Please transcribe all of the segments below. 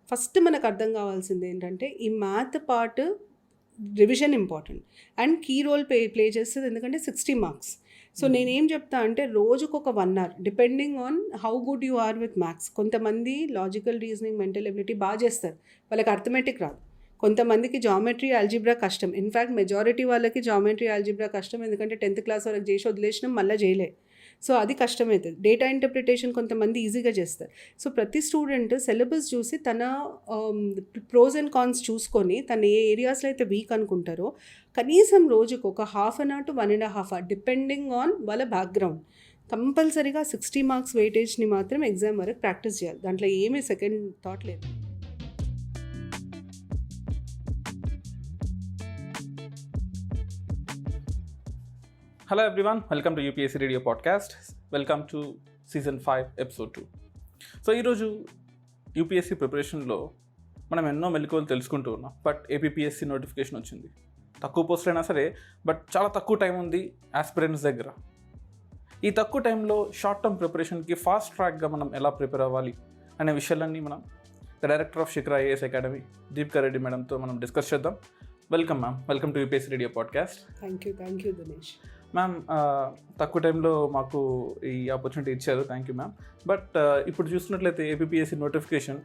First మనకు అర్థం కావాల్సింది ఏంటంటే ఈ math part revision important and key role play చేస్తుంది, ఎందుకంటే 60 మార్క్స్. సో నేనేం చెప్తా అంటే రోజుకు ఒక 1 hour depending on how good you are with maths. కొంతమంది లాజికల్ రీజనింగ్, మెంటల్ ఎబిలిటీ బాగా చేస్తారు, వాళ్ళకి అర్థమెటిక్ రాదు. కొంతమందికి జామెట్రీ, ఆల్జీబ్రా కష్టం. ఇన్ఫ్యాక్ట్ మెజారిటీ వాళ్ళకి జామెట్రీ, ఆల్జీబ్రా కష్టం, ఎందుకంటే 10th క్లాస్ వరకు చేసి వదిలేసినాం, మళ్ళీ చేయలే. సో అది కష్టమవుతుంది. డేటా ఇంటర్ప్రిటేషన్ కొంతమంది ఈజీగా చేస్తారు. సో ప్రతి స్టూడెంట్ సిలబస్ చూసి తన ప్రోస్ అండ్ కాన్స్ చూసుకొని తను ఏ ఏరియాస్లో అయితే వీక్ అనుకుంటారో కనీసం రోజుకు ఒక 1/2 hour to 1.5 hour depending on వాళ్ళ బ్యాక్గ్రౌండ్ కంపల్సరీగా 60 మార్క్స్ వెయిటేజ్ని మాత్రం ఎగ్జామ్ వరకు ప్రాక్టీస్ చేయాలి. దాంట్లో ఏమీ సెకండ్ థాట్ లేదు. Hello everyone, welcome to UPSC Radio Podcast. Welcome to Season 5, Episode 2. So ఈరోజు యూపీఎస్సీ ప్రిపరేషన్లో మనం ఎన్నో మెలకువలు తెలుసుకుంటూ ఉన్నాం. బట్ ఏపీపీఎస్సీ నోటిఫికేషన్ వచ్చింది. తక్కువ పోస్ట్ అయినా సరే, బట్ చాలా తక్కువ టైం ఉంది ఆస్పిరెంట్స్ దగ్గర. ఈ తక్కువ టైంలో షార్ట్ టర్మ్ ప్రిపరేషన్కి ఫాస్ట్ ట్రాక్గా మనం ఎలా ప్రిపేర్ అవ్వాలి అనే విషయాలన్నీ మనం the director of Shikhar IAS academy Deepika Reddy మేడంతో మనం డిస్కస్ చేద్దాం. Welcome ma'am, welcome to UPSC radio podcast. Thank you Dinesh. Ma'am, తక్కువ టైంలో మాకు ఈ ఆపర్చునిటీ ఇచ్చారు, థ్యాంక్ యూ మ్యామ్. బట్ ఇప్పుడు చూసినట్లయితే ఏపీపీఎస్సీ నోటిఫికేషన్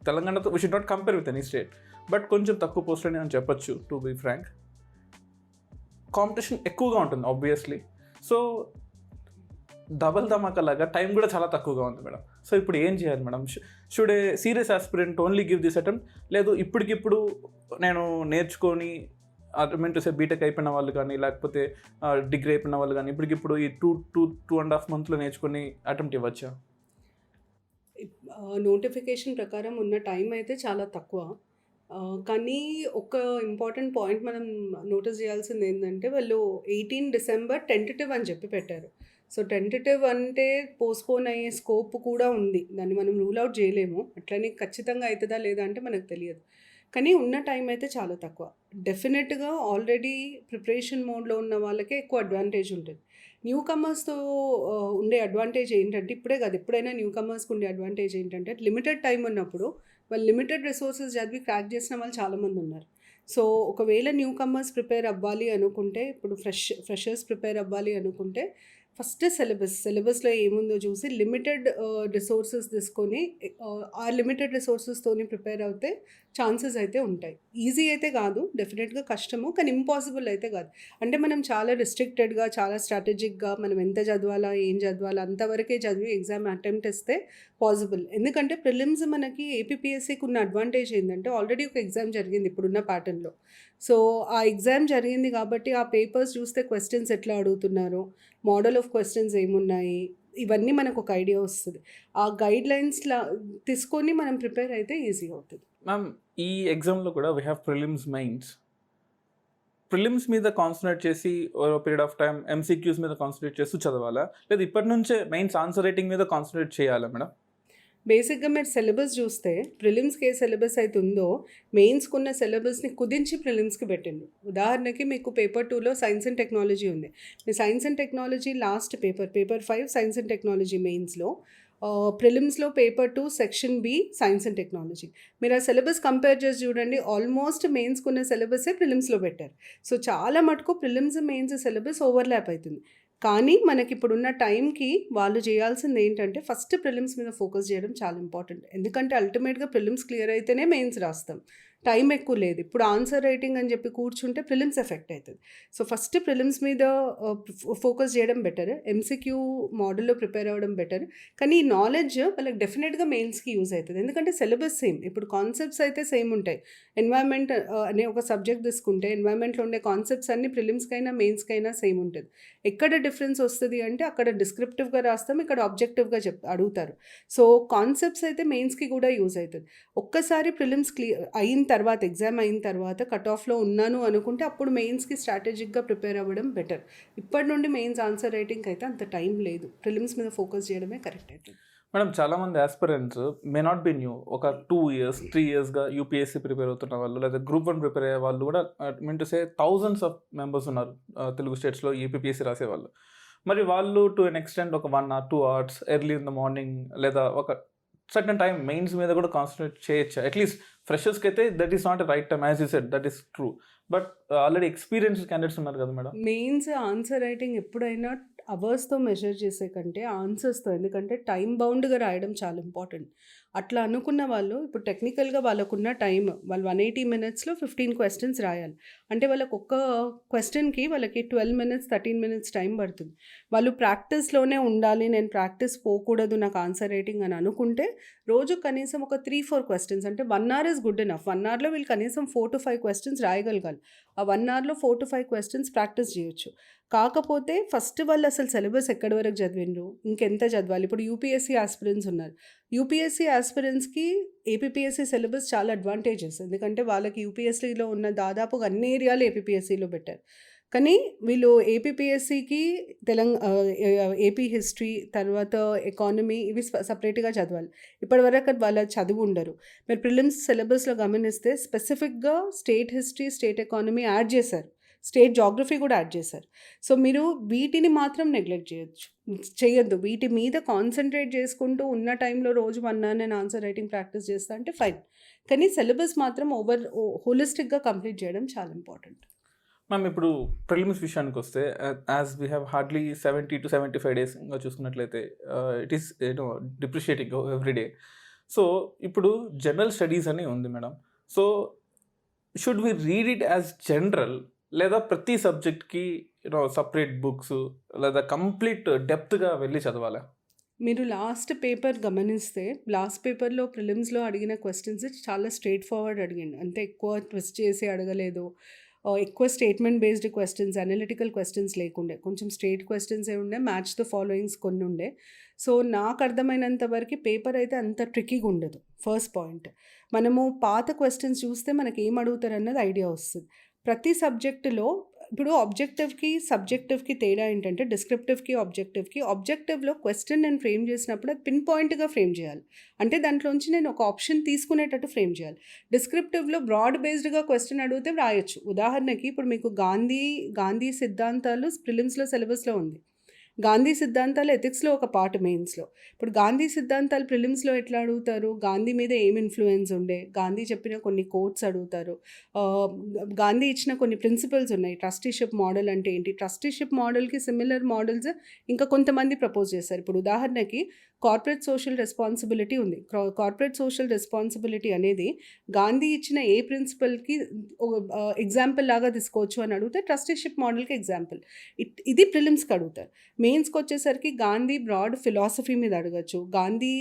తెలంగాణతో we should not compare with any state, but కొంచెం తక్కువ పోస్ట్ అని అని చెప్పొచ్చు. టు బీ ఫ్రాంక్, కాంపిటీషన్ ఎక్కువగా ఉంటుంది ఆబ్వియస్లీ. సో డబల్ ధమాకా లాగా టైం కూడా చాలా తక్కువగా ఉంది మేడం. సో ఇప్పుడు ఏం చేయాలి madam? Should A serious aspirant only give this attempt, లేదు ఇప్పటికిప్పుడు నేను నేర్చుకొని బీటెక్ అయిపోయిన వాళ్ళు కానీ, లేకపోతే డిగ్రీ అయిపోయిన వాళ్ళు కానీ ఇప్పటికిప్పుడు ఈ 2.5 months నేర్చుకొని అటెంప్ట్ ఇవ్వచ్చా? నోటిఫికేషన్ ప్రకారం ఉన్న టైం అయితే చాలా తక్కువ. కానీ ఒక ఇంపార్టెంట్ పాయింట్ మనం నోటీస్ చేయాల్సింది ఏంటంటే, వాళ్ళు 18 డిసెంబర్ టెంటేటివ్ అని చెప్పి పెట్టారు. సో టెంటేటివ్ అంటే పోస్ట్పోన్ అయ్యే స్కోప్ కూడా ఉంది, దాన్ని మనం రూల్ అవుట్ చేయలేము. అట్లనే ఖచ్చితంగా అవుతుందా లేదా అంటే మనకు తెలియదు. కానీ ఉన్న టైం అయితే చాలా తక్కువ. డెఫినెట్గా ఆల్రెడీ ప్రిపరేషన్ మోడ్లో ఉన్న వాళ్ళకే ఎక్కువ అడ్వాంటేజ్ ఉంటుంది. న్యూ కమర్స్తో ఉండే అడ్వాంటేజ్ ఏంటంటే, ఇప్పుడే కాదు ఎప్పుడైనా న్యూ కమర్స్కి ఉండే అడ్వాంటేజ్ ఏంటంటే, లిమిటెడ్ టైం ఉన్నప్పుడు వాళ్ళు లిమిటెడ్ రిసోర్సెస్ చదివి క్రాక్ చేసిన వాళ్ళు చాలామంది ఉన్నారు. సో ఒకవేళ న్యూ కమర్స్ ప్రిపేర్ అవ్వాలి అనుకుంటే, ఇప్పుడు ఫ్రెషర్స్ ప్రిపేర్ అవ్వాలి అనుకుంటే ఫస్ట్ సిలబస్లో ఏముందో చూసి లిమిటెడ్ రిసోర్సెస్ తీసుకొని ఆ లిమిటెడ్ రిసోర్సెస్తోని ప్రిపేర్ అవుతే ఛాన్సెస్ అయితే ఉంటాయి. ఈజీ అయితే కాదు, డెఫినెట్గా కష్టము, కానీ ఇంపాసిబుల్ అయితే కాదు. అంటే మనం చాలా రిస్ట్రిక్టెడ్గా, చాలా స్ట్రాటజిక్గా మనం ఎంత చదవాలా, ఏం చదవాలా అంతవరకే చదివి ఎగ్జామ్ అటెంప్ట్ ఇస్తే పాసిబుల్. ఎందుకంటే ప్రిలిమ్స్ మనకి ఏపీపీఎస్సీకి ఉన్న అడ్వాంటేజ్ ఏంటంటే, ఆల్రెడీ ఒక ఎగ్జామ్ జరిగింది ఇప్పుడున్న ప్యాటర్న్లో. సో ఆ ఎగ్జామ్ జరిగింది కాబట్టి ఆ పేపర్స్ చూస్తే క్వశ్చన్స్ ఎట్లా అడుగుతున్నారు, మోడల్ ఆఫ్ క్వశ్చన్స్ ఏమున్నాయి, ఇవన్నీ మనకు ఒక ఐడియా వస్తుంది. ఆ గైడ్ లైన్స్లా తీసుకొని మనం ప్రిపేర్ అయితే ఈజీ అవుతుంది. మ్యామ్, ఈ ఎగ్జామ్లో కూడా వీ హ్యావ్ ప్రిలిమ్స్ మీద కాన్సన్ట్రేట్ చేసి ఓ పీరియడ్ ఆఫ్ టైం ఎంసీక్యూస్ మీద కాన్సన్ట్రేట్ చేస్తూ చదవాలా, లేదా ఇప్పటి నుంచే మెయిన్స్ ఆన్సర్ రైటింగ్ మీద కాన్సన్ట్రేట్ చేయాలా మేడం? బేసిక్గా మీరు సిలబస్ చూస్తే ప్రిలిమ్స్కి ఏ సిలబస్ అయితే ఉందో మెయిన్స్కి ఉన్న సిలబస్ని కుదించి ప్రిలిమ్స్కి పెట్టింది. ఉదాహరణకి మీకు పేపర్ 2లో సైన్స్ అండ్ టెక్నాలజీ ఉంది. మీ science and technology last paper 5 science and technology మెయిన్స్లో, ప్రిలిమ్స్లో paper 2 section B science and technology. మీరు ఆ సిలబస్ కంపేర్ చేసి చూడండి, ఆల్మోస్ట్ మెయిన్స్కున్న సిలబసే ప్రిలిమ్స్లో పెట్టారు. సో చాలా మటుకు ప్రిలిమ్స్ మెయిన్స్ సిలబస్ ఓవర్లాప్ అవుతుంది. కానీ మనకి ఇప్పుడున్న టైంకి వాళ్ళు చేయాల్సింది ఏంటంటే, ఫస్ట్ ప్రిలిమ్స్ మీద ఫోకస్ చేయడం చాలా ఇంపార్టెంట్. ఎందుకంటే అల్టిమేట్గా ప్రిలిమ్స్ క్లియర్ అయితేనే మెయిన్స్ రాస్తాం, టైం ఎక్కువ లేదు. ఇప్పుడు ఆన్సర్ రైటింగ్ అని చెప్పి కూర్చుంటే ప్రిలిమ్స్ ఎఫెక్ట్ అవుతుంది. సో ఫస్ట్ ప్రిలిమ్స్ మీద ఫోకస్ చేయడం బెటర్, ఎంసీక్యూ మోడల్లో ప్రిపేర్ అవ్వడం బెటర్. కానీ ఈ నాలెడ్జ్ వాళ్ళకి డెఫినెట్గా మెయిన్స్కి యూజ్ అవుతుంది, ఎందుకంటే సిలబస్ సేమ్. ఇప్పుడు కాన్సెప్ట్స్ అయితే సేమ్ ఉంటాయి. ఎన్వైర్న్మెంట్ అనే ఒక సబ్జెక్ట్ తీసుకుంటే ఎన్వైర్న్మెంట్లో ఉండే కాన్సెప్ట్స్ అన్ని ప్రిలిమ్స్కైనా మెయిన్స్కైనా సేమ్ ఉంటుంది. ఎక్కడ డిఫరెన్స్ వస్తుంది అంటే, అక్కడ డిస్క్రిప్టివ్గా రాస్తాం, ఇక్కడ ఆబ్జెక్టివ్గా అడుగుతారు. సో కాన్సెప్ట్స్ అయితే మెయిన్స్కి కూడా యూజ్ అవుతుంది. ఒక్కసారి ప్రిలిమ్స్ క్లియర్ అయిన తర్వాత, ఎగ్జామ్ అయిన తర్వాత కట్ ఆఫ్లో ఉన్నాను అనుకుంటే అప్పుడు మెయిన్స్కి స్ట్రాటజిక్గా ప్రిపేర్ అవ్వడం బెటర్. ఇప్పటి నుండి మెయిన్స్ ఆన్సర్ రైటింగ్ అయితే అంత టైం లేదు, ప్రిలిమ్స్ మీద ఫోకస్ చేయడమే కరెక్ట్ అవుతుంది. మేడం, చాలామంది aspirants may not be new, ఒక 2 years 3 yearsగా యూపీఎస్సీ ప్రిపేర్ అవుతున్న వాళ్ళు, లేదా గ్రూప్ 1 ప్రిపేర్ అయ్యే వాళ్ళు కూడా mean to say thousands of members ఉన్నారు తెలుగు స్టేట్స్లో యూపీఎస్సీ రాసేవాళ్ళు. మరి వాళ్ళు టు ఎన్ ఎక్స్టెంట్ ఒక 1 or 2 hours early in the morning, లేదా ఒక సర్టన్ టైం మెయిన్స్ మీద కూడా కాన్సన్ట్రేట్ చేయొచ్చా? అట్లీస్ట్ ఫ్రెషర్స్కి అయితే that is not right time, as you said, that is true. But already experienced candidates ఉన్నారు కదా మేడం. మెయిన్స్ ఆన్సర్ రైటింగ్ ఎప్పుడైనా అవర్స్తో మెజర్ చేసే కంటే ఆన్సర్స్తో, ఎందుకంటే టైం బౌండ్గా రాయడం చాలా ఇంపార్టెంట్. అట్లా అనుకున్న వాళ్ళు ఇప్పుడు టెక్నికల్గా వాళ్ళకున్న టైం, వాళ్ళు 180 minutesలో 15 questions రాయాలి. అంటే వాళ్ళకి ఒక్క క్వశ్చన్కి వాళ్ళకి 12 minutes 13 minutes టైం పడుతుంది. వాళ్ళు ప్రాక్టీస్లోనే ఉండాలి, నేను ప్రాక్టీస్ పోకూడదు నాకు ఆన్సర్ రైటింగ్ అని అనుకుంటే రోజు కనీసం ఒక 3-4 questions, అంటే 1 hour ఇస్ గుడ్ ఎనఫ్. 1 hourలో వీళ్ళు కనీసం 4 to 5 questions రాయగలగాలి. ఆ 1 hourలో 4 to 5 questions ప్రాక్టీస్ చేయొచ్చు. కాకపోతే ఫస్ట్ వాళ్ళు అసలు సిలబస్ ఎక్కడి వరకు చదివిండ్రు, ఇంకెంత చదవాలి. ఇప్పుడు యూపీఎస్సీ ఆస్పిరెంట్స్ ఉన్నారు. యూపీఎస్సీ ఆస్పిరెంట్స్కి ఏపీపీఎస్సీ సిలబస్ చాలా అడ్వాంటేజెస్, ఎందుకంటే వాళ్ళకి యూపీఎస్సీలో ఉన్న దాదాపుగా అన్ని ఏరియాలు ఏపీపీఎస్సీలో పెట్టారు. కానీ వీళ్ళు ఏపీపీఎస్సీకి ఏపీ హిస్టరీ, తర్వాత ఎకానమీ, ఇవి సపరేట్గా చదవాలి. ఇప్పటివరకు వాళ్ళ చదువు ఉండరు. మీరు ప్రిలిమ్స్ సిలబస్లో గమనిస్తే స్పెసిఫిక్గా state history, state economy add చేశారు, స్టేట్ జాగ్రఫీ కూడా యాడ్ చేశారు. సో మీరు వీటిని మాత్రం నెగ్లెక్ట్ చేయొద్దు. వీటి మీద కాన్సన్ట్రేట్ చేసుకుంటూ ఉన్న టైంలో రోజు 1 hour నేను ఆన్సర్ రైటింగ్ ప్రాక్టీస్ చేస్తా అంటే ఫైన్. కానీ సిలబస్ మాత్రం హోలిస్టిక్గా కంప్లీట్ చేయడం చాలా ఇంపార్టెంట్. మ్యామ్, ఇప్పుడు ప్రిలిమ్స్ విషయానికి వస్తే, as we have hardly 70 to 75 days ఇంకా చూసుకున్నట్లయితే, it is depreciating every day. So ఇప్పుడు జనరల్ స్టడీస్ అని ఉంది madam. So should we read it as general, లేదా ప్రతి సబ్జెక్ట్కి సపరేట్ బుక్స్, లేదా కంప్లీట్ డెప్త్గా వెళ్ళి చదవాలా? మీరు లాస్ట్ పేపర్ గమనిస్తే, లాస్ట్ పేపర్లో ప్రిలిమ్స్లో అడిగిన క్వశ్చన్స్ చాలా స్ట్రైట్ ఫార్వర్డ్ అడిగిండు, అంతే ఎక్కువ ట్విస్ట్ చేసి అడగలేదు. ఎక్కువ statement based questions, analytical questions లేకుండే, కొంచెం స్ట్రేట్ క్వశ్చన్సే ఉండే, మ్యాచ్ ద ఫాలోయింగ్స్ కొన్ని ఉండే. సో నాకు అర్థమైనంత వరకు పేపర్ అయితే అంత ట్రిక్కీగా ఉండదు. ఫస్ట్ పాయింట్, మనము పాత క్వశ్చన్స్ చూస్తే మనకి ఏం అడుగుతారు అన్నది ఐడియా వస్తుంది. ప్రతి సబ్జెక్టులో ఇప్పుడు సబ్జెక్టివ్కి తేడా ఏంటంటే, డిస్క్రిప్టివ్కి ఆబ్జెక్టివ్లో క్వశ్చన్ నేను ఫ్రేమ్ చేసినప్పుడు అది పిన్ పాయింట్గా ఫ్రేమ్ చేయాలి, అంటే దాంట్లోంచి నేను ఒక ఆప్షన్ తీసుకునేటట్టు ఫ్రేమ్ చేయాలి. డిస్క్రిప్టివ్లో బ్రాడ్ బేస్డ్గా క్వశ్చన్ అడిగితే రాయొచ్చు. ఉదాహరణకి ఇప్పుడు మీకు గాంధీ సిద్ధాంతాలు ప్రిలిమ్స్లో సిలబస్లో ఉంది. గాంధీ సిద్ధాంతాలు ఎథిక్స్లో ఒక పార్ట్ మెయిన్స్లో. ఇప్పుడు గాంధీ సిద్ధాంతాలు ప్రిలిమ్స్లో ఎట్లా అడుగుతారు, గాంధీ మీద ఏం ఇన్ఫ్లుయెన్స్ ఉండే, గాంధీ చెప్పిన కొన్ని కోట్స్ అడుగుతారు, గాంధీ ఇచ్చిన కొన్ని ప్రిన్సిపల్స్ ఉన్నాయి. ట్రస్టీషిప్ మోడల్ అంటే ఏంటి, ట్రస్టీషిప్ మోడల్కి సిమిలర్ మోడల్స్ ఇంకా కొంతమంది ప్రపోజ్ చేశారు. ఇప్పుడు ఉదాహరణకి కార్పొరేట్ సోషల్ రెస్పాన్సిబిలిటీ ఉంది. కార్పొరేట్ సోషల్ రెస్పాన్సిబిలిటీ అనేది గాంధీ ఇచ్చిన ఏ ప్రిన్సిపల్కి ఎగ్జాంపుల్ లాగా తీసుకోవచ్చు అని అడిగితే ట్రస్టీషిప్ మోడల్కి ఎగ్జాంపుల్. ఇది ప్రిలిమ్స్కి అడుగుతారు. మెయిన్స్కి వచ్చేసరికి గాంధీ బ్రాడ్ ఫిలాసఫీ మీద అడగచ్చు, గాంధీ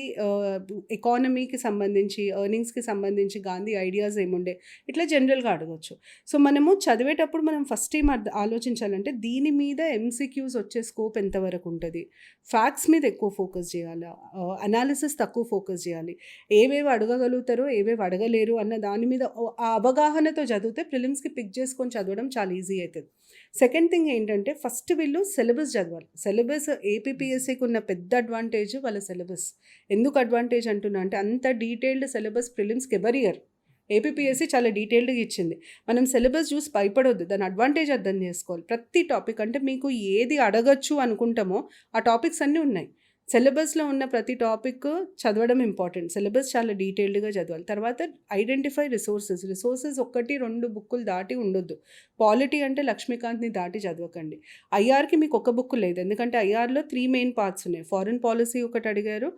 ఎకానమీకి సంబంధించి, ఎర్నింగ్స్కి సంబంధించి గాంధీ ఐడియాస్ ఏముండే, ఇట్లా జనరల్గా అడగచ్చు. సో మనము చదివేటప్పుడు మనం ఫస్ట్ టైం ఆలోచించాలంటే దీని మీద ఎంసీక్యూస్ వచ్చే స్కోప్ ఎంతవరకు ఉంటుంది, ఫ్యాక్ట్స్ మీద ఎక్కువ ఫోకస్ చేయాలి, అనాలిసిస్ తక్కువ ఫోకస్ చేయాలి, ఏవేవి అడగగలుగుతారో ఏవేవి అడగలేరు అన్న దాని మీద ఆ అవగాహనతో చదివితే ప్రిలిమ్స్కి పిక్ చేసుకొని చదవడం చాలా ఈజీ అవుతుంది. సెకండ్ థింగ్ ఏంటంటే, ఫస్ట్ వీళ్ళు సిలబస్ చదవాలి. సిలబస్ ఏపీపీఎస్సీకి ఉన్న పెద్ద అడ్వాంటేజ్ వాళ్ళ సిలబస్. ఎందుకు అడ్వాంటేజ్ అంటున్నా అంటే, అంత డీటెయిల్డ్ సిలబస్ ప్రిలిమ్స్కి ఎవరి ఇయర్, ఏపీపీఎస్సీ చాలా డీటెయిల్డ్గా ఇచ్చింది. మనం సిలబస్ చూసి భయపడొద్దు, దాని అడ్వాంటేజ్ అర్థం చేసుకోవాలి. ప్రతి టాపిక్, అంటే మీకు ఏది అడగచ్చు అనుకుంటామో ఆ టాపిక్స్ అన్నీ ఉన్నాయి. సిలబస్లో ఉన్న ప్రతి టాపిక్ చదవడం ఇంపార్టెంట్. సిలబస్ చాలా డీటెయిల్డ్గా చదవాలి. తర్వాత ఐడెంటిఫై రిసోర్సెస్ 1-2 బుక్కులు దాటి ఉండొద్దు. పాలిటీ అంటే లక్ష్మీకాంత్ని దాటి చదవకండి. ఐఆర్కి మీకు ఒక బుక్ లేదు, ఎందుకంటే ఐఆర్లో 3 మెయిన్ పార్ట్స్ ఉన్నాయి. ఫారిన్ పాలసీ ఒకటి అడిగారు,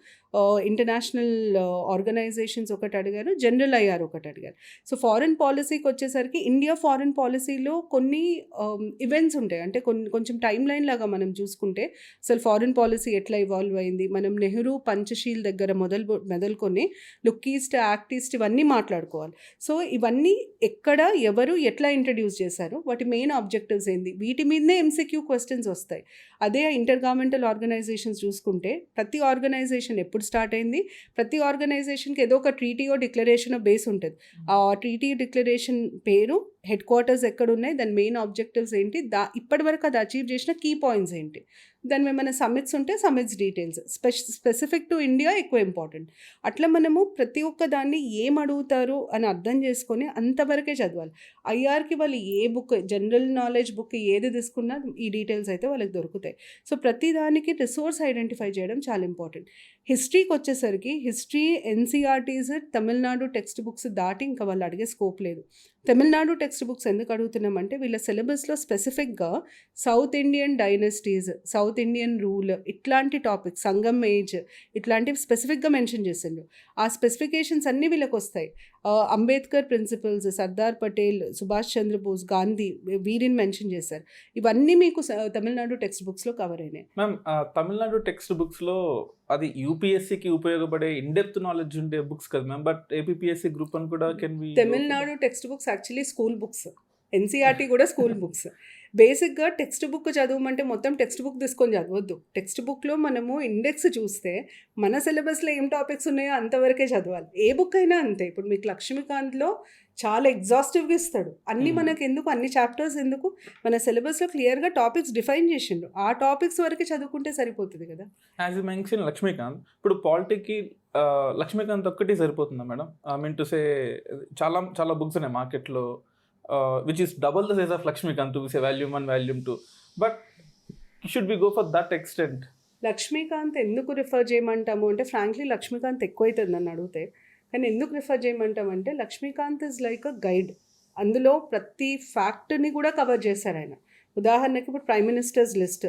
ఇంటర్నేషనల్ ఆర్గనైజేషన్స్ ఒకటి అడిగారు, జనరల్ ఐఆర్ ఒకటి అడిగారు. సో ఫారిన్ పాలసీకి వచ్చేసరికి ఇండియా ఫారిన్ పాలసీలో కొన్ని ఈవెంట్స్ ఉంటాయి, అంటే కొంచెం టైం లైన్ లాగా మనం చూసుకుంటే అసలు ఫారిన్ పాలసీ ఎట్లా ఇవాల్వ్ అయింది, మనం నెహ్రూ పంచశీల్ దగ్గర మొదలుకొని లుక్ ఈస్ట్, యాక్ట్ ఈస్ట్ ఇవన్నీ మాట్లాడుకోవాలి. సో ఇవన్నీ ఎక్కడ, ఎవరు, ఎట్లా ఇంట్రడ్యూస్ చేశారు, వాటి మెయిన్ ఆబ్జెక్టివ్స్ ఏంది, వీటి మీదనే ఎంసీక్యూ క్వశ్చన్స్ వస్తాయి. అదే ఇంటర్ గవర్నమెంటల్ ఆర్గనైజేషన్స్ చూసుకుంటే ప్రతి ఆర్గనైజేషన్ ఎప్పుడు స్టార్ట్ అయింది, ప్రతి ఆర్గనైజేషన్కి ఏదో ఒక ట్రీటీయో డిక్లరేషన్ బేస్ ఉంటుంది. ఆ ట్రీటీ డిక్లరేషన్ పేరు, హెడ్ క్వార్టర్స్ ఎక్కడున్నాయి, దాని మెయిన్ ఆబ్జెక్టివ్స్ ఏంటి, ఇప్పటివరకు అది అచీవ్ చేసిన కీ పాయింట్స్ ఏంటి, దాని ఏమైనా సమిట్స్ ఉంటే summits details, specific to India ఎక్కువ ఇంపార్టెంట్. అట్లా మనము ప్రతి ఒక్క దాన్ని ఏం అడుగుతారు అని అర్థం చేసుకొని అంతవరకే చదవాలి. ఐఆర్కి వాళ్ళు ఏ బుక్, జనరల్ నాలెడ్జ్ బుక్ ఏది తీసుకున్నా ఈ డీటెయిల్స్ అయితే వాళ్ళకి దొరుకుతాయి. సో ప్రతి దానికి రిసోర్స్ ఐడెంటిఫై చేయడం చాలా ఇంపార్టెంట్. హిస్టరీకి వచ్చేసరికి history NCERTs Tamil Nadu text books దాటి ఇంకా వాళ్ళు అడిగే స్కోప్ లేదు. తమిళనాడు టెక్స్ట్ బుక్స్ ఎందుకు అడుగుతున్నామంటే వీళ్ళ సిలబస్లో స్పెసిఫిక్గా south Indian dynasties, south Indian rule, ఇట్లాంటి టాపిక్స్, సంగమ్ ఏజ్, ఇట్లాంటివి స్పెసిఫిక్గా మెన్షన్ చేసిండు. ఆ స్పెసిఫికేషన్స్ అన్నీ వీళ్ళకి వస్తాయి. అంబేద్కర్ ప్రిన్సిపల్స్, సర్దార్ పటేల్, సుభాష్ చంద్రబోస్, గాంధీ, వీరిని మెన్షన్ చేశారు. ఇవన్నీ మీకు తమిళనాడు టెక్స్ట్ బుక్స్లో కవర్ అయినాయి. మ్యామ్, తమిళనాడు టెక్స్ట్ బుక్స్లో అది యూపీఎస్సీకి ఉపయోగపడే ఇన్డెప్త్ నాలెడ్జ్ ఉండే బుక్స్ కదా మ్యామ్, బట్ ఏపీఎస్సీ గ్రూప్ అని కూడా can be. Tamil Nadu text books actually school books, NCERT కూడా స్కూల్ బుక్స్. బేసిక్గా టెక్స్ట్ బుక్ చదవమంటే మొత్తం టెక్స్ట్ బుక్ తీసుకొని చదవద్దు. టెక్స్ట్ బుక్లో మనము ఇండెక్స్ చూస్తే మన సిలబస్లో ఏం టాపిక్స్ ఉన్నాయో అంతవరకే చదవాలి. ఏ బుక్ అయినా అంతే. ఇప్పుడు మీకు లక్ష్మీకాంత్లో చాలా ఎగ్జాస్టివ్గా ఇస్తాడు. అన్నీ మనకు ఎందుకు, అన్ని చాప్టర్స్ ఎందుకు, మన సిలబస్లో క్లియర్గా టాపిక్స్ డిఫైన్ చేసిండు. ఆ టాపిక్స్ వరకే చదువుకుంటే సరిపోతుంది కదా. యాజ్ యూ మెన్షన్ లక్ష్మీకాంత్, ఇప్పుడు పాలిటిక్కి లక్ష్మీకాంత్ ఒక్కటి సరిపోతుందా madam? I mean to say చాలా చాలా బుక్స్ ఉన్నాయి మార్కెట్లో which is double the size of Lakshmikant, to say volume 1, volume 2, but should we go for that extent? Lakshmikanth ఎందుకు రిఫర్ చేయమంటాము అంటే ఫ్రాంక్లీ లక్ష్మీకాంత్ ఎక్కువ అవుతుంది నన్ను అడిగితే. కానీ ఎందుకు రిఫర్ చేయమంటామంటే Laxmikanth is like a guide. అందులో ప్రతి ఫ్యాక్ట్ని కూడా కవర్ చేశారు ఆయన. ఉదాహరణకి ఇప్పుడు ప్రైమ్ మినిస్టర్స్ లిస్ట్,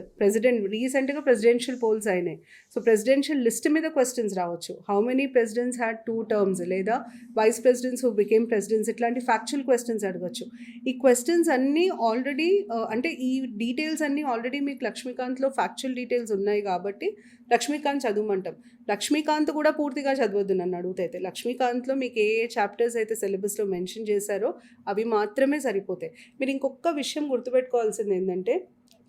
రీసెంట్గా ప్రెసిడెన్షియల్ పోల్స్ అయినాయి. సో ప్రెసిడెన్షియల్ లిస్ట్ మీద క్వశ్చన్స్ రావచ్చు. How many presidents had 2 terms, లేదా vice presidents who became presidents, ఇట్లాంటి ఫ్యాక్చువల్ క్వశ్చన్స్ అడగచ్చు. ఈ క్వశ్చన్స్ అన్నీ ఆల్రెడీ అంటే ఈ డీటెయిల్స్ అన్నీ ఆల్రెడీ మీకు లక్ష్మీకాంత్లో ఫ్యాక్చువల్ డీటెయిల్స్ ఉన్నాయి కాబట్టి లక్ష్మీకాంత్ చదవమంటాం. లక్ష్మీకాంత్ కూడా పూర్తిగా చదవద్దు నన్ను అడిగితే. లక్ష్మీకాంత్లో మీకు ఏ చాప్టర్స్ అయితే సిలబస్లో మెన్షన్ చేశారో అవి మాత్రమే సరిపోతాయి. మీరు ఇంకొక విషయం గుర్తుపెట్టుకోవాల్సింది ఏంటంటే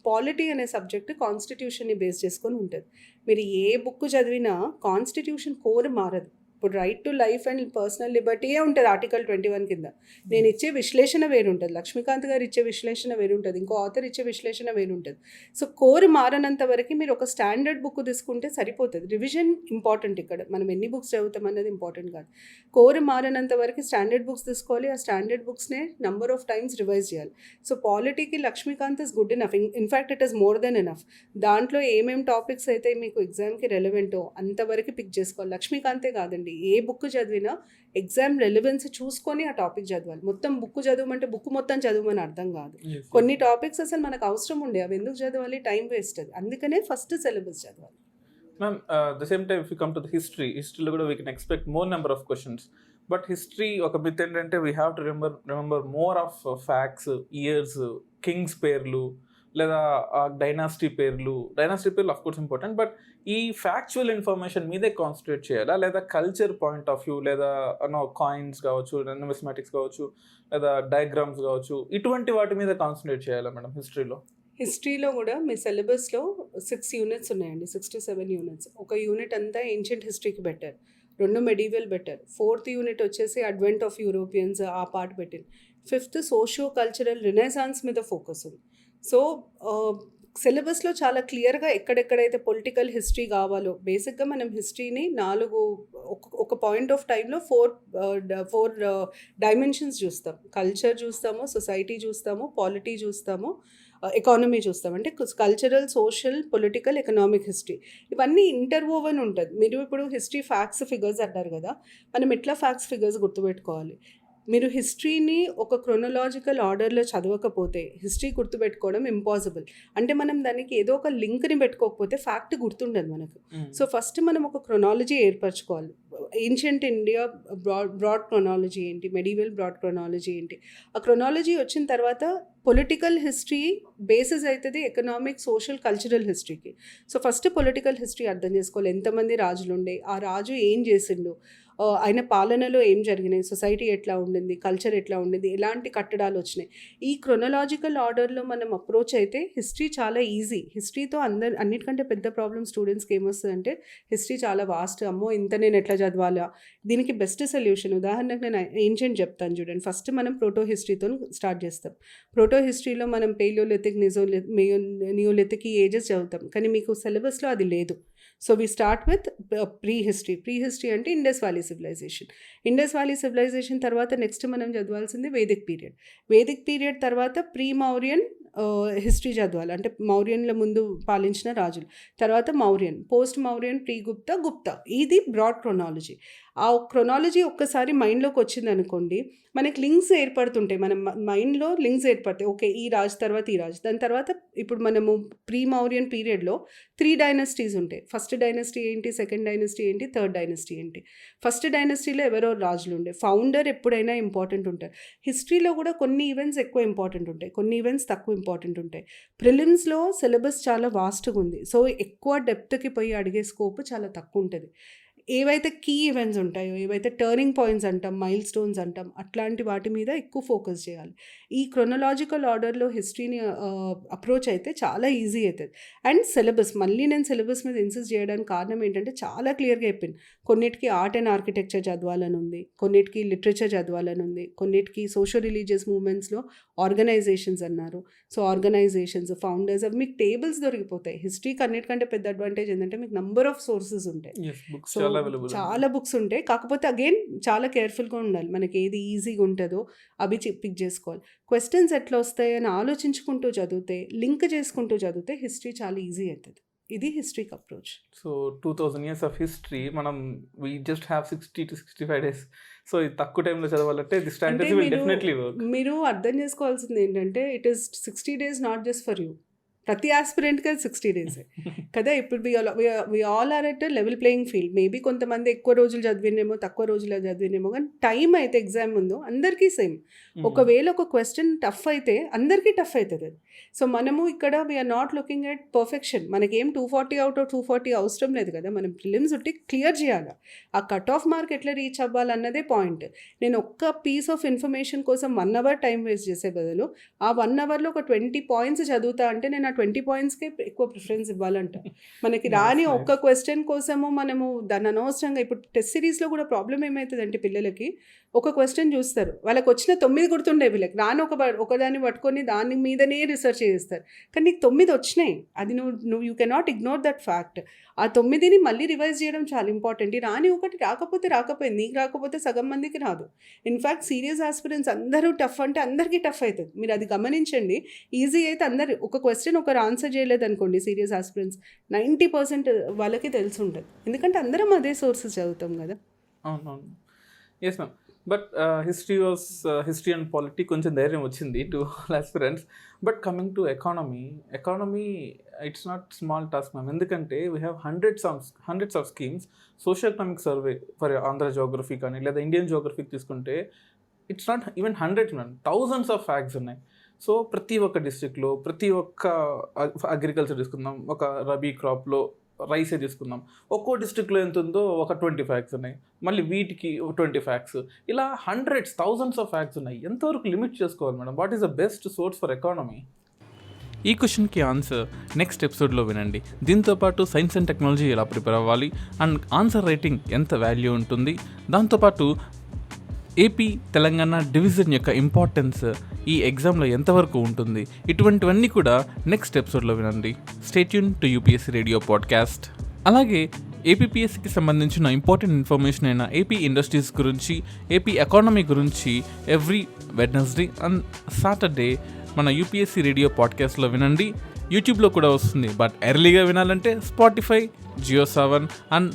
పాలిటీ అనే సబ్జెక్ట్ కాన్స్టిట్యూషన్ని బేస్ చేసుకొని ఉంటుంది. మీరు ఏ బుక్ చదివినా కాన్స్టిట్యూషన్ కోర్ మారదు. ఇప్పుడు right to life and personal లిబర్టీయే ఉంటుంది ఆర్టికల్ 21 కింద. నేను ఇచ్చే విశ్లేషణ వేరుంటుంది, లక్ష్మీకాంత్ గారు ఇచ్చే విశ్లేషణ వేరుంటుంది, ఇంకో ఆథర్ ఇచ్చే విశ్లేషణ వేరుంటుంది. సో కోర్ మారనంత వరకు మీరు ఒక స్టాండర్డ్ బుక్ తీసుకుంటే సరిపోతుంది. రివిజన్ ఇంపార్టెంట్ ఇక్కడ, మనం ఎన్ని బుక్స్ చదువుతాం అన్నది ఇంపార్టెంట్ కాదు. కోర్ మారనంత వరకు స్టాండర్డ్ బుక్స్ తీసుకోవాలి. ఆ స్టాండర్డ్ బుక్స్నే నెంబర్ ఆఫ్ టైమ్స్ రివైజ్ చేయాలి. సో పాలిటీకి Laxmikanth is good enough. In fact it is more than enough. దాంట్లో ఏమేమి టాపిక్స్ అయితే మీకు ఎగ్జామ్కి రెలవెంటో అంతవరకు పిక్ చేసుకోవాలి. లక్ష్మీకాంతే కాదండి, ఏ బుక్ చదివినా ఎగ్జామ్ రెలవెన్స్ చూసుకొని ఆ టాపిక్ చదవాలి. మొత్తం బుక్ చదవమంటే బుక్ మొత్తం చదవమని అర్థం కాదు. కొన్ని టాపిక్స్ అసలు మనకు అవసరం ఉండే, అవి ఎందుకు చదవాలి, టైం వేస్ట్ అది. అందుకనే ఫస్ట్ సిలబస్ చదవాలి. Ma'am, the same time if you come to the హిస్టరీలో కూడా we can expect more number of questions. But history ఒక మిత్ ఏంటంటే we have to remember more of facts, years, Kings పేర్లు, లేదా dynasty పేర్లు of course important, but ఈ factual information మీదే concentrate చేయాలా, లేదా కల్చర్ పాయింట్ ఆఫ్ వ్యూ, లేదా కాయిన్స్ కావచ్చు, న్యూమిస్మాటిక్స్ కావచ్చు, లేదా డయాగ్రామ్స్ కావచ్చు, ఇటువంటి వాటి మీద కాన్సన్ట్రేట్ చేయాలా మేడం హిస్టరీలో? హిస్టరీలో కూడా మీ సిలబస్లో 6 units ఉన్నాయండి, 6 to 7 units. ఒక యూనిట్ అంతా ఏన్షియంట్ హిస్టరీకి better, 2 medieval better, 4th unit వచ్చేసి అడ్వెంట్ ఆఫ్ యూరోపియన్స్ ఆ పార్ట్ పెట్టింది, 5th సోషియో కల్చరల్ రినైసాన్స్ మీద ఫోకస్ ఉంది. సో సిలబస్లో చాలా క్లియర్గా ఎక్కడెక్కడైతే పొలిటికల్ హిస్టరీ కావాలో, బేసిక్గా మనం హిస్టరీని 4 ఒక పాయింట్ ఆఫ్ టైంలో 4 డైమెన్షన్స్ చూస్తాం. కల్చర్ చూస్తాము, సొసైటీ చూస్తాము, పాలిటీ చూస్తాము, ఎకానమీ చూస్తాం. అంటే cultural, social, political, economic history ఇవన్నీ ఇంటర్వోవెన్ ఉంటుంది. మీరు ఇప్పుడు హిస్టరీ ఫ్యాక్ట్స్ ఫిగర్స్ అంటారు కదా, మనం ఎట్లా ఫ్యాక్ట్స్ ఫిగర్స్ గుర్తుపెట్టుకోవాలి. మీరు హిస్టరీని ఒక క్రొనలాజికల్ ఆర్డర్లో చదవకపోతే హిస్టరీ గుర్తుపెట్టుకోవడం ఇంపాసిబుల్. అంటే మనం దానికి ఏదో ఒక లింక్ని పెట్టుకోకపోతే ఫ్యాక్ట్ గుర్తుండదు మనకు. సో ఫస్ట్ మనం ఒక క్రొనాలజీ ఏర్పరచుకోవాలి. ఏన్షియంట్ ఇండియా బ్రాడ్ క్రొనాలజీ ఏంటి, మెడీవల్ బ్రాడ్ క్రొనాలజీ ఏంటి, ఆ క్రొనాలజీ వచ్చిన తర్వాత పొలిటికల్ హిస్టరీ బేసిస్ అవుతుంది ఎకనామిక్, సోషల్, కల్చరల్ హిస్టరీకి. సో ఫస్ట్ పొలిటికల్ హిస్టరీ అర్థం చేసుకోవాలి. ఎంతమంది రాజులు ఉండే, ఆ రాజు ఏం చేసిండు, ఆయన పాలనలో ఏం జరిగినాయి, సొసైటీ ఎట్లా ఉండింది, కల్చర్ ఎట్లా ఉండింది, ఎలాంటి కట్టడాలు వచ్చినాయి. ఈ క్రొనలాజికల్ ఆర్డర్లో మనం అప్రోచ్ అయితే హిస్టరీ చాలా ఈజీ. హిస్టరీతో అన్నిటికంటే పెద్ద ప్రాబ్లమ్ స్టూడెంట్స్కి ఏమొస్తుందంటే హిస్టరీ చాలా వాస్ట్, అమ్మో ఇంత నేను ఎట్లా చదవాలా. దీనికి బెస్ట్ సొల్యూషన్, ఉదాహరణకు నేను ఏన్షియంట్ చెప్తాను చూడండి. ఫస్ట్ మనం ప్రోటో హిస్టరీతో స్టార్ట్ చేస్తాం. ప్రోటో హిస్టరీలో మనం పేలియోలిథిక్, నియోలిథిక్ ఈ ఏజెస్ చదువుతాం, కానీ మీకు సిలబస్లో అది లేదు. So we start with pre history అంటే ఇండస్ వ్యాలీ సివిలైజేషన్ తర్వాత నెక్స్ట్ మనం చదవాల్సింది వేదిక్ పీరియడ్ తర్వాత ప్రీ మౌర్యన్ హిస్టరీ చదవాలి. అంటే మౌర్యన్ల ముందు పాలించిన రాజులు, తర్వాత మౌర్యన్, పోస్ట్ మౌర్యన్, ప్రీ గుప్తా, గుప్తా. ఇది బ్రాడ్ క్రొనాలజీ. ఆ క్రొనాలజీ ఒక్కసారి మైండ్లోకి వచ్చిందనుకోండి, మనకి లింక్స్ ఏర్పడుతుంటాయి. మన మైండ్లో లింక్స్ ఏర్పడతాయి. ఓకే, ఈ రాజు తర్వాత ఈ రాజు, దాని తర్వాత ఇప్పుడు మనము ప్రీ మౌర్యన్ పీరియడ్లో 3 డైనస్టీస్ ఉంటాయి. ఫస్ట్ డైనస్టీ ఏంటి, సెకండ్ డైనస్టీ ఏంటి, థర్డ్ డైనస్టీ ఏంటి. ఫస్ట్ డైనస్టీలో ఎవరో రాజులు ఉండే, ఫౌండర్ ఎప్పుడైనా ఇంపార్టెంట్ ఉంటారు. హిస్టరీలో కూడా కొన్ని ఈవెంట్స్ ఎక్కువ ఇంపార్టెంట్ ఉంటాయి, కొన్ని ఈవెంట్స్ తక్కువ ఇంపార్టెంట్ ఉంటాయి. ప్రిలిమ్స్లో సిలబస్ చాలా వాస్ట్గా ఉంది, సో ఎక్కువ డెప్త్కి పోయి అడిగే స్కోప్ చాలా తక్కువ ఉంటుంది. ఏవైతే కీ ఈవెంట్స్ ఉంటాయో, ఏవైతే టర్నింగ్ పాయింట్స్ అంటాం, మైల్ స్టోన్స్ అంటాం, అట్లాంటి వాటి మీద ఎక్కువ ఫోకస్ చేయాలి. ఈ క్రొనలాజికల్ ఆర్డర్లో హిస్టరీని అప్రోచ్ అయితే చాలా ఈజీ అవుతుంది. అండ్ సిలబస్, మళ్ళీ నేను సిలబస్ మీద ఇన్సిస్ట్ చేయడానికి కారణం ఏంటంటే చాలా క్లియర్గా చెప్పింది. కొన్నిటికి ఆర్ట్ అండ్ ఆర్కిటెక్చర్ చదవాలని ఉంది, కొన్నిటికి లిటరేచర్ చదవాలని ఉంది, కొన్నిటికి సోషల్ రిలీజియస్ మూవ్మెంట్స్లో ఆర్గనైజేషన్స్ అన్నారు. సో ఆర్గనైజేషన్స్, ఫౌండర్స్, అవి మీకు టేబుల్స్ దొరికిపోతాయి. హిస్టరీకి అన్నిటికంటే పెద్ద అడ్వాంటేజ్ ఏంటంటే మీకు నంబర్ ఆఫ్ సోర్సెస్ ఉంటాయి. సో చాలా బుక్స్ ఉంటాయి. కాకపోతే అగైన్ చాలా కేర్ఫుల్గా ఉండాలి. మనకి ఏది ఈజీగా ఉంటుందో అవి పిక్ చేసుకోవాలి. క్వశ్చన్స్ ఎట్లా వస్తాయని ఆలోచించుకుంటూ చదివితే, లింక్ చేసుకుంటూ చదివితే హిస్టరీ చాలా ఈజీ అవుతుంది. ఇది హిస్టరీకి approach. So 2000 years of history, మనం we just have 60 to 65 days. So ఇది తక్కువ టైంలో చదవాలంటే this strategy will definitely work. మీరు అర్థం చేసుకోవాల్సింది ఏంటంటే, it is 60 days not just for you. ప్రతి ఆస్పిరెంట్కి అది 60 days కదా. ఇప్పుడు we all are at level playing field. Maybe కొంతమంది ఎక్కువ రోజులు చదివినేమో, తక్కువ రోజులు చదివినేమో, కానీ టైం అయితే ఎగ్జామ్ ముందు అందరికీ సేమ్. ఒకవేళ ఒక క్వశ్చన్ టఫ్ అయితే అందరికీ టఫ్ అవుతుంది అది. సో మనము ఇక్కడ we are not looking at perfection. మనకేం 240 out of 240 అవసరం లేదు కదా. మనం ప్రిలిమ్స్ ఉట్టి క్లియర్ చేయాలి. ఆ కట్ ఆఫ్ మార్క్ ఎట్లా రీచ్ అవ్వాలన్నదే పాయింట్. నేను ఒక్క పీస్ ఆఫ్ ఇన్ఫర్మేషన్ కోసం 1 hour టైం వేస్ట్ చేసే బదులు ఆ 1 hourలో ఒక 20 points చదువుతా అంటే నేను 20 pointsకే ఎక్కువ ప్రిఫరెన్స్ ఇవ్వాలంట. మనకి రాని ఒక్క క్వశ్చన్ కోసము మనము దాన్ని అనవసరంగా, ఇప్పుడు టెస్ట్ సిరీస్లో కూడా ప్రాబ్లం ఏమవుతుందంటే, పిల్లలకి ఒక క్వశ్చన్ చూస్తారు, వాళ్ళకి వచ్చిన 9 గుర్తుండే, వీళ్ళకి రాని ఒకదాన్ని పట్టుకొని దాని మీదనే రీసెర్చ్ చేస్తారు. కానీ నీకు 9 వచ్చినాయి, అది నువ్వు you cannot ignore that fact. ఆ 9ని మళ్ళీ రివైజ్ చేయడం చాలా ఇంపార్టెంట్. రాని ఒకటి రాకపోయింది, నీకు రాకపోతే సగం మందికి రాదు. ఇన్ఫ్యాక్ట్ సీరియస్ ఆస్పిరెంట్స్ అందరూ టఫ్ అంటే అందరికీ టఫ్ అవుతుంది. మీరు అది గమనించండి. ఈజీ అయితే అందరు ఒక క్వశ్చన్ ఒకరు ఆన్సర్ చేయలేదు అనుకోండి, సీరియస్ ఆస్పిరెంట్స్ 90% వాళ్ళకి తెలిసి ఉంటుంది. ఎందుకంటే అందరం అదే సోర్సెస్ చదువుతాం కదా. అవునవును, yes ma'am. But history and polity కొంచెం ధైర్యం వచ్చింది to all aspirants. But coming to economy it's not small task ma'am. ఎందుకంటే we have hundreds of schemes. Social economic survey for Andhra geography కానీ లేదా ఇండియన్ జోగ్రఫీకి తీసుకుంటే it's not even 100 ma'am, thousands of facts ఉన్నాయి. So ప్రతి ఒక్క డిస్ట్రిక్ట్లో, ప్రతి ఒక్క అగ్రికల్చర్ తీసుకుందాం, ఒక రబీ క్రాప్లో రైసే తీసుకుందాం, ఒక్కో డిస్ట్రిక్ట్లో ఎంత ఉందో ఒక 20 ఫ్యాక్ట్స్ ఉన్నాయి, మళ్ళీ వీటికి 20 ఫ్యాక్ట్స్, ఇలా thousands ఆఫ్ ఫ్యాక్ట్స్ ఉన్నాయి. ఎంతవరకు లిమిట్ చేసుకోవాలి madam? What is the best source for economy? ఈ క్వశ్చన్కి ఆన్సర్ నెక్స్ట్ ఎపిసోడ్లో వినండి. దీంతోపాటు సైన్స్ అండ్ టెక్నాలజీ ఎలా ప్రిపేర్ అవ్వాలి అండ్ ఆన్సర్ రైటింగ్ ఎంత వాల్యూ ఉంటుంది, దాంతోపాటు ఏపీ తెలంగాణ డివిజన్ యొక్క ఇంపార్టెన్స్ ఈ ఎగ్జామ్లో ఎంతవరకు ఉంటుంది, ఇటువంటివన్నీ కూడా నెక్స్ట్ ఎపిసోడ్లో వినండి. Stay tune to UPSC radio podcast. అలాగే ఏపీపీఎస్సీకి సంబంధించిన ఇంపార్టెంట్ ఇన్ఫర్మేషన్ అయిన ఏపీ ఇండస్ట్రీస్ గురించి, ఏపీ ఎకానమీ గురించి ఎవ్రీ వెడ్నెస్డే అండ్ సాటర్డే మన యూపీఎస్సీ రేడియో పాడ్కాస్ట్లో వినండి. యూట్యూబ్లో కూడా వస్తుంది, బట్ ఎర్లీగా వినాలంటే స్పాటిఫై, జియో7 అండ్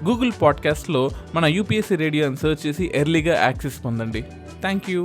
గూగుల్ పాడ్కాస్ట్లో మన యూపీఎస్సీ రేడియో అని సెర్చ్ చేసి ఎర్లీగా యాక్సెస్ పొందండి. Thank you.